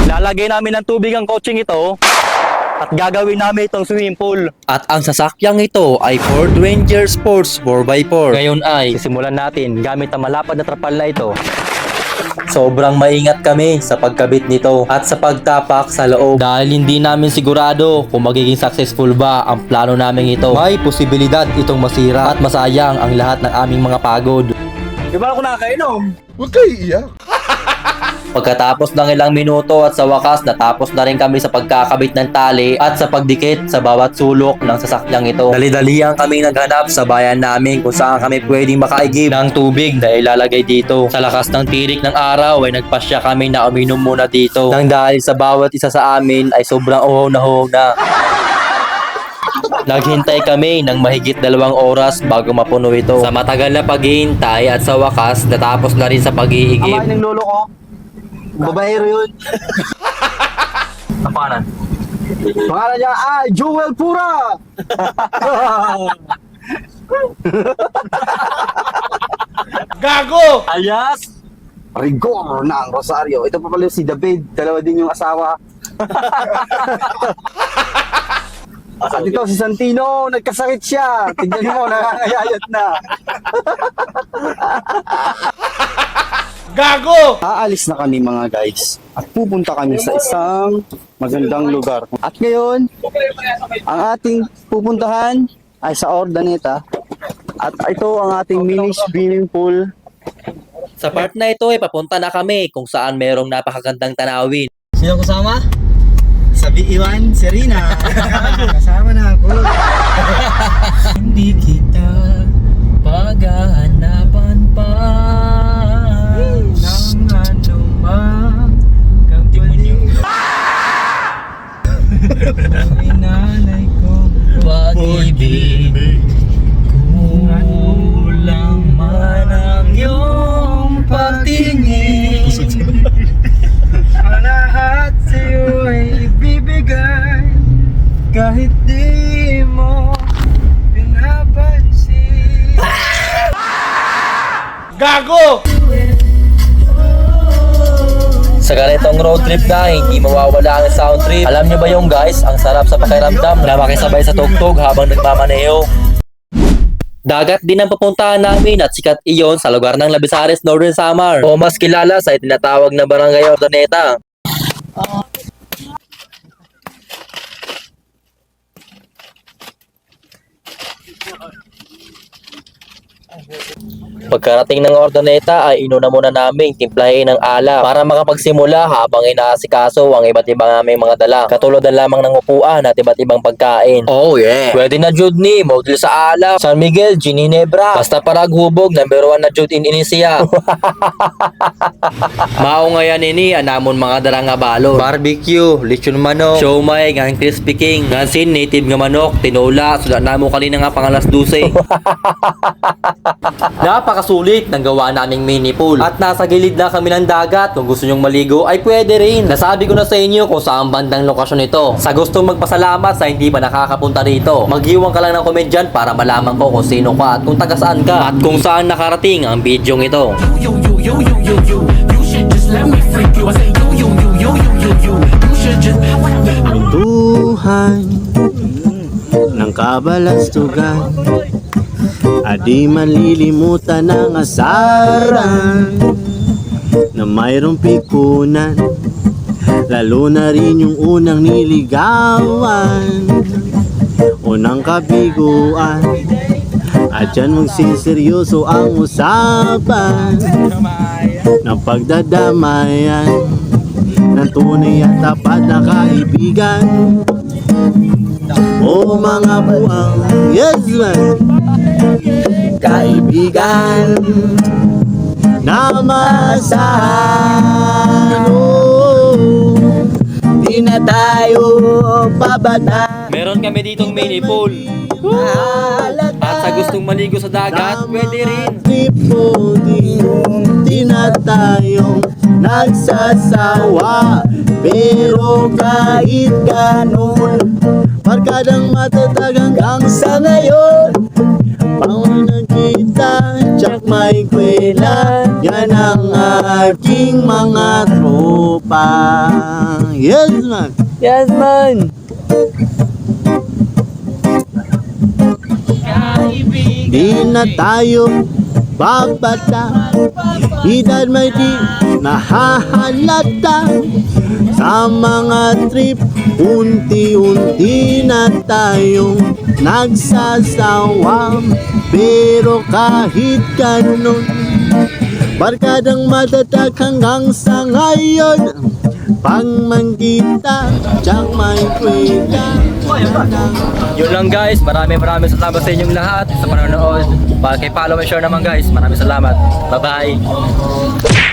Lalagay namin ng tubig ang coaching ito at gagawin namin itong swimming pool. At ang sasakyang ito ay Ford Ranger Sports 4x4. Ngayon ay Sisimulan natin gamit ang malapad na trapal na ito. sobrang maingat kami sa pagkabit nito at sa pagtapak sa loob dahil hindi namin sigurado kung magiging successful ba ang plano namin ito. May posibilidad itong masira at masayang ang lahat ng aming mga pagod. Di ba ako nakakainom? Huwag kayo iiyak. Pagkatapos ng ilang minuto at sa wakas natapos na rin kami sa pagkakabit ng tali at sa pagdikit sa bawat sulok ng sasakyang ito. Dali-dalihan kami naghanap sa bayan namin kung saan kami pwedeng makaigib ng tubig na ilalagay dito. Sa lakas ng tirik ng araw ay nagpasya kami na uminom muna dito nang dahil sa bawat isa sa amin ay sobrang uhaw na. Naghintay kami ng mahigit 2 oras bago mapuno ito. Sa matagal na paghihintay at sa wakas natapos na rin sa pag-iigib. Amain ng lolo ko. Babaero yun. Kapanan. Pangalan niya ay Jewel Pura. Gago! Alias Rigor ng Rosario. Ito pa pala si David. Dalawa din yung asawa. At ito si Santino, nagkasakit siya. Tignan mo, nakangayayat na. Gago! Aalis na kami mga guys. At pupunta kami sa isang magandang lugar. At ngayon, ang ating pupuntahan ay sa Ordaneta. At ito ang ating mini swimming pool. Sa part na ito ay papunta na kami kung saan merong napakagandang tanawin. Sino kasama? Sabi Iwan, Serena. Kasama na ako. Hindi kita paghahanapan pa ng anumang demonyo. Inalay ko. Pag-ibig, kulang man ang iyong pagtingin. Ang lahat sa'yo ay ibibigay kahit di mo pinapansin. Gago! Sa ganitong road trip na hindi mawawala ang sound trip. Alam nyo ba yung guys, ang sarap sa pakiramdam na makisabay sa tugtog habang nagmamaneho. Dagat din ang pupuntahan namin at sikat iyon sa lugar ng Labisares, Northern Samar o mas kilala sa itinatawag na Barangay Ordaneta. Pagkarating ng Ordaneta ay inuna muna naming timplahin ng ala para makapagsimula habang inaasikaso ang iba't ibang aming mga dala. Katulad na lamang ng upuan at iba't ibang pagkain. Oh yeah! Pwede na jud ni model sa ala, San Miguel, Ginebra. Basta parag hubog, number 1 na jud in Inisia. Mao ngayon ini anamon mga dala nga balot. Barbecue, lechon manok, siomay, nga crispy king, ngansin native nga manok, tinola, suda namo kanina nga pangalas 12. Napakasulit ng gawa naming mini pool. At nasa gilid na kami ng dagat. Kung gusto nyong maligo ay pwede rin. Nasabi ko na sa inyo kung saan bandang lokasyon ito. Sa gustong magpasalamat sa hindi pa nakakapunta rito, mag-iwan ka lang ng comment dyan para malaman ko kung sino ka at kung taga saan ka at kung saan nakarating ang bidyong ito. You should just let me freak you. I say you should just Tuhan ng kabalastugan, adi malilimutan ang asaran na mayroong pikunan, lalo na rin yung unang niligawan, unang kabiguan, at dyan magsiseryoso ang usapan ng pagdadamayan ng tunay at tapat na kaibigan. O mga buwang, yes man, kaibigan na maasahan. Di na tayo pabata. Meron kami ditong mini pool. At sa gustong maligo sa dagat, pwede rin. Di na tayong nagsasawa, pero kahit ganun, barkadang matatag hanggang sa ngayon. Pangunan kita, tsak may kwela, yan ang aking mga tropa. Yes, man. Yes, man. Di na tayo babata, edad may di nahahalata. Sa mga trip, unti-unti na tayong nagsasawa. Pero kahit ganun, barkadang matatag hanggang sa ngayon. Pangmangkita, tsak may kwenta. Yun lang guys, maraming salamat sa inyong lahat sa panonood. Paki-follow and share naman guys. Maraming salamat. Bye-bye.